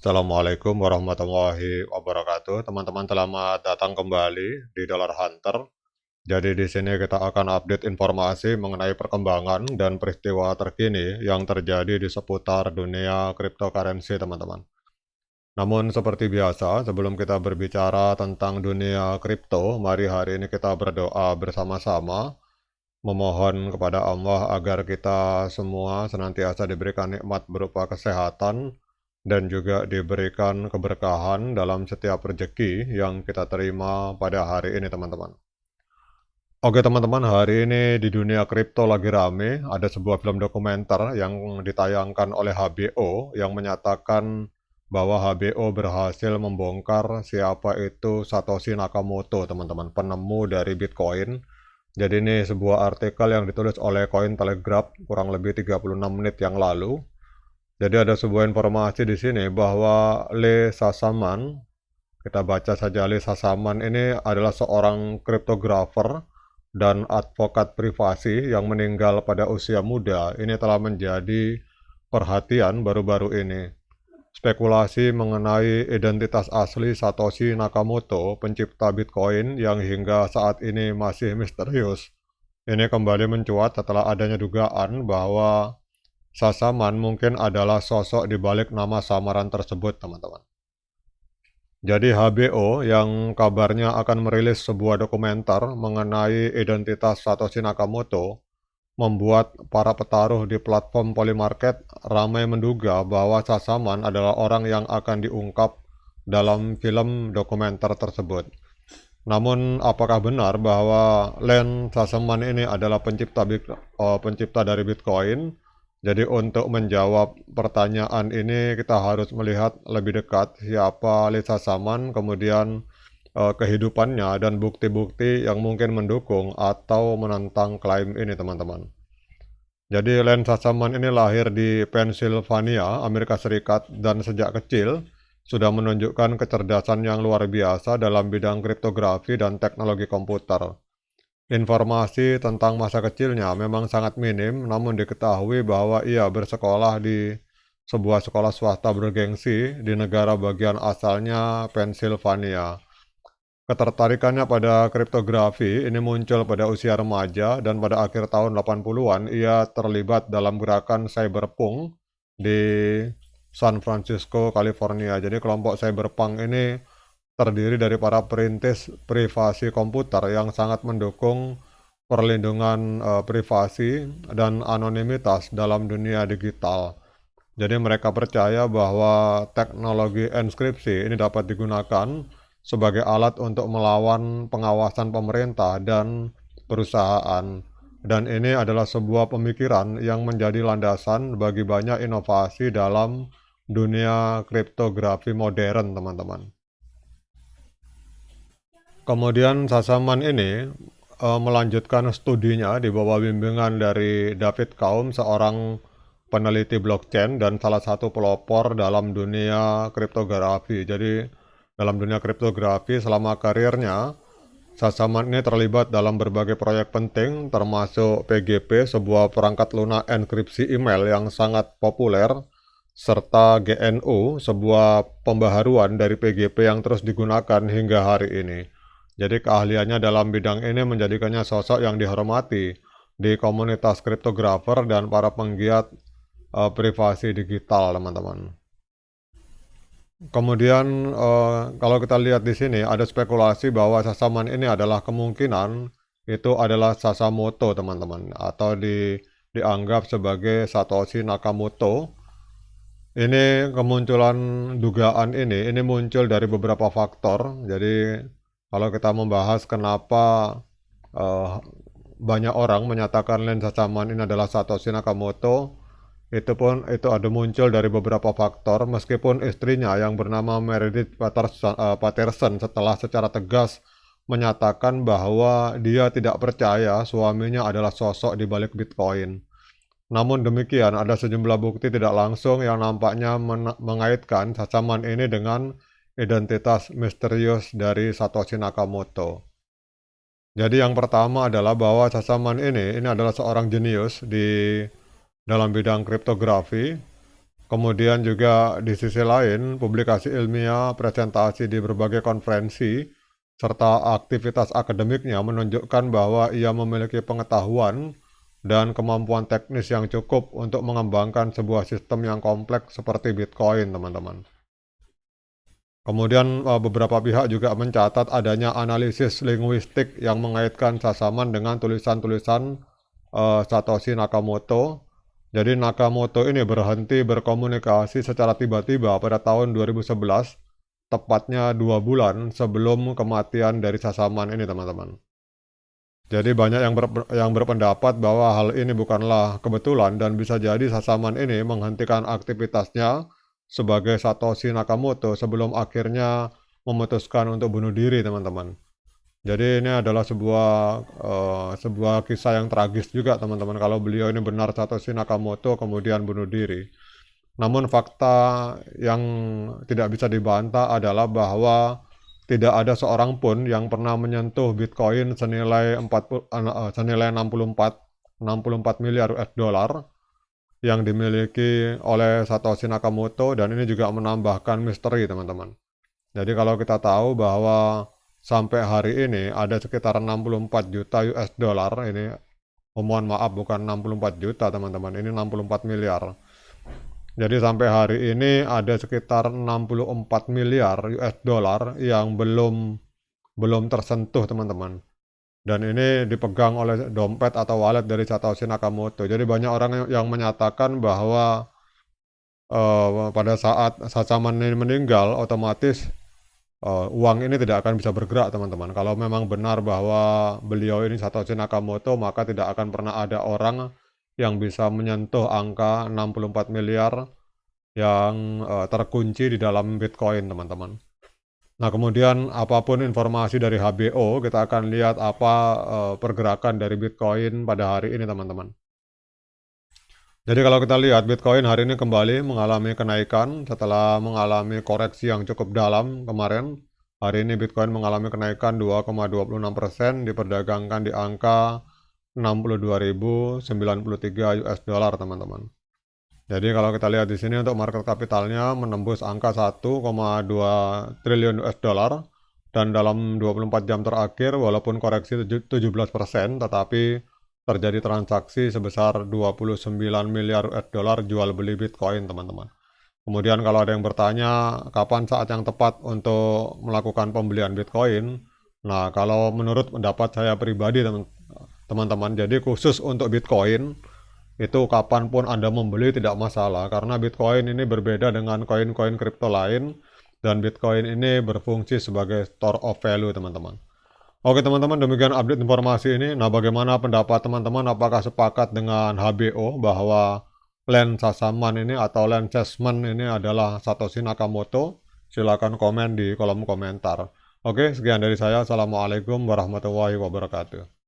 Assalamualaikum warahmatullahi wabarakatuh. Teman-teman selamat datang kembali di Dollar Hunter. Jadi di sini kita akan update informasi mengenai perkembangan dan peristiwa terkini yang terjadi di seputar dunia cryptocurrency, teman-teman. Namun seperti biasa, sebelum kita berbicara tentang dunia kripto, mari hari ini kita berdoa bersama-sama, memohon kepada Allah agar kita semua senantiasa diberikan nikmat berupa kesehatan dan juga diberikan keberkahan dalam setiap rezeki yang kita terima pada hari ini, teman-teman. Oke, teman-teman, hari ini di dunia kripto lagi rame, ada sebuah film dokumenter yang ditayangkan oleh HBO yang menyatakan bahwa HBO berhasil membongkar siapa itu Satoshi Nakamoto, teman-teman, penemu dari Bitcoin. Jadi ini sebuah artikel yang ditulis oleh Cointelegraph kurang lebih 36 menit yang lalu. Jadi ada sebuah informasi di sini bahwa Le Sasaman, kita baca saja, Le Sasaman ini adalah seorang kriptografer dan advokat privasi yang meninggal pada usia muda. Ini telah menjadi perhatian baru-baru ini. Spekulasi mengenai identitas asli Satoshi Nakamoto, pencipta Bitcoin yang hingga saat ini masih misterius, ini kembali mencuat setelah adanya dugaan bahwa Sasaman mungkin adalah sosok di balik nama samaran tersebut, teman-teman. Jadi HBO yang kabarnya akan merilis sebuah dokumenter mengenai identitas Satoshi Nakamoto membuat para petaruh di platform Polymarket ramai menduga bahwa Sasaman adalah orang yang akan diungkap dalam film dokumenter tersebut. Namun apakah benar bahwa Len Sasaman ini adalah pencipta dari Bitcoin? Jadi untuk menjawab pertanyaan ini kita harus melihat lebih dekat siapa Len Sasaman, kemudian kehidupannya dan bukti-bukti yang mungkin mendukung atau menentang klaim ini, teman-teman. Jadi Len Sasaman ini lahir di Pennsylvania, Amerika Serikat, dan sejak kecil sudah menunjukkan kecerdasan yang luar biasa dalam bidang kriptografi dan teknologi komputer. Informasi tentang masa kecilnya memang sangat minim, namun diketahui bahwa ia bersekolah di sebuah sekolah swasta bergengsi di negara bagian asalnya Pennsylvania. Ketertarikannya pada kriptografi ini muncul pada usia remaja dan pada akhir tahun 80-an ia terlibat dalam gerakan cyberpunk di San Francisco, California. Jadi kelompok cyberpunk ini terdiri dari para perintis privasi komputer yang sangat mendukung perlindungan privasi dan anonimitas dalam dunia digital. Jadi mereka percaya bahwa teknologi enskripsi ini dapat digunakan sebagai alat untuk melawan pengawasan pemerintah dan perusahaan. Dan ini adalah sebuah pemikiran yang menjadi landasan bagi banyak inovasi dalam dunia kriptografi modern, teman-teman. Kemudian Sasaman ini melanjutkan studinya di bawah bimbingan dari David Kaum, seorang peneliti blockchain dan salah satu pelopor dalam dunia kriptografi. Jadi dalam dunia kriptografi selama karirnya, Sasaman ini terlibat dalam berbagai proyek penting termasuk PGP, sebuah perangkat lunak enkripsi email yang sangat populer, serta GNU, sebuah pembaharuan dari PGP yang terus digunakan hingga hari ini. Jadi keahliannya dalam bidang ini menjadikannya sosok yang dihormati di komunitas kriptografer dan para penggiat privasi digital, teman-teman. Kemudian kalau kita lihat di sini ada spekulasi bahwa Sasaman ini adalah kemungkinan itu adalah Sasamoto, teman-teman, atau dianggap sebagai Satoshi Nakamoto. Ini kemunculan dugaan ini muncul dari beberapa faktor. Jadi kalau kita membahas kenapa uh, banyak orang menyatakan Len Sasaman ini adalah Satoshi Nakamoto, itu ada muncul dari beberapa faktor. Meskipun istrinya yang bernama Meredith Patterson setelah secara tegas menyatakan bahwa dia tidak percaya suaminya adalah sosok di balik Bitcoin. Namun demikian, ada sejumlah bukti tidak langsung yang nampaknya mengaitkan Sasaman ini dengan identitas misterius dari Satoshi Nakamoto. Jadi yang pertama adalah bahwa Sasaman ini adalah seorang jenius di dalam bidang kriptografi. Kemudian juga di sisi lain, publikasi ilmiah, presentasi di berbagai konferensi, serta aktivitas akademiknya menunjukkan bahwa ia memiliki pengetahuan dan kemampuan teknis yang cukup untuk mengembangkan sebuah sistem yang kompleks seperti Bitcoin, teman-teman. Kemudian beberapa pihak juga mencatat adanya analisis linguistik yang mengaitkan Sasaman dengan tulisan-tulisan Satoshi Nakamoto. Jadi Nakamoto ini berhenti berkomunikasi secara tiba-tiba pada tahun 2011, tepatnya 2 bulan sebelum kematian dari Sasaman ini, teman-teman. Jadi banyak yang berpendapat bahwa hal ini bukanlah kebetulan dan bisa jadi Sasaman ini menghentikan aktivitasnya sebagai Satoshi Nakamoto sebelum akhirnya memutuskan untuk bunuh diri, teman-teman. Jadi ini adalah sebuah kisah yang tragis juga, teman-teman, kalau beliau ini benar Satoshi Nakamoto kemudian bunuh diri. Namun fakta yang tidak bisa dibantah adalah bahwa tidak ada seorang pun yang pernah menyentuh Bitcoin senilai 64 miliar US dollar yang dimiliki oleh Satoshi Nakamoto, dan ini juga menambahkan misteri, teman-teman. Jadi kalau kita tahu bahwa sampai hari ini ada sekitar 64 juta US dollar ini, mohon maaf, bukan 64 juta, teman-teman, ini 64 miliar. Jadi sampai hari ini ada sekitar 64 miliar US dollar yang belum tersentuh, teman-teman. Dan ini dipegang oleh dompet atau wallet dari Satoshi Nakamoto. Jadi banyak orang yang menyatakan bahwa pada saat Sasaman ini meninggal, otomatis uang ini tidak akan bisa bergerak, teman-teman. Kalau memang benar bahwa beliau ini Satoshi Nakamoto, maka tidak akan pernah ada orang yang bisa menyentuh angka 64 miliar yang terkunci di dalam Bitcoin, teman-teman. Nah, kemudian apapun informasi dari HBO, kita akan lihat apa pergerakan dari Bitcoin pada hari ini, teman-teman. Jadi kalau kita lihat Bitcoin hari ini kembali mengalami kenaikan setelah mengalami koreksi yang cukup dalam kemarin. Hari ini Bitcoin mengalami kenaikan 2,26%, diperdagangkan di angka 62.093 US dollar, teman-teman. Jadi kalau kita lihat di sini untuk market kapitalnya menembus angka 1,2 triliun US dollar, dan dalam 24 jam terakhir walaupun koreksi 17%, tetapi terjadi transaksi sebesar 29 miliar US dollar jual beli Bitcoin, teman-teman. Kemudian kalau ada yang bertanya kapan saat yang tepat untuk melakukan pembelian Bitcoin, nah kalau menurut pendapat saya pribadi, teman-teman, jadi khusus untuk Bitcoin itu kapanpun Anda membeli tidak masalah, karena Bitcoin ini berbeda dengan koin-koin kripto lain, dan Bitcoin ini berfungsi sebagai store of value, teman-teman. Oke, teman-teman, demikian update informasi ini. Nah, bagaimana pendapat teman-teman? Apakah sepakat dengan HBO bahwa Len Sasaman ini atau Len Chessman ini adalah Satoshi Nakamoto? Silakan komen di kolom komentar. Oke, sekian dari saya. Assalamualaikum warahmatullahi wabarakatuh.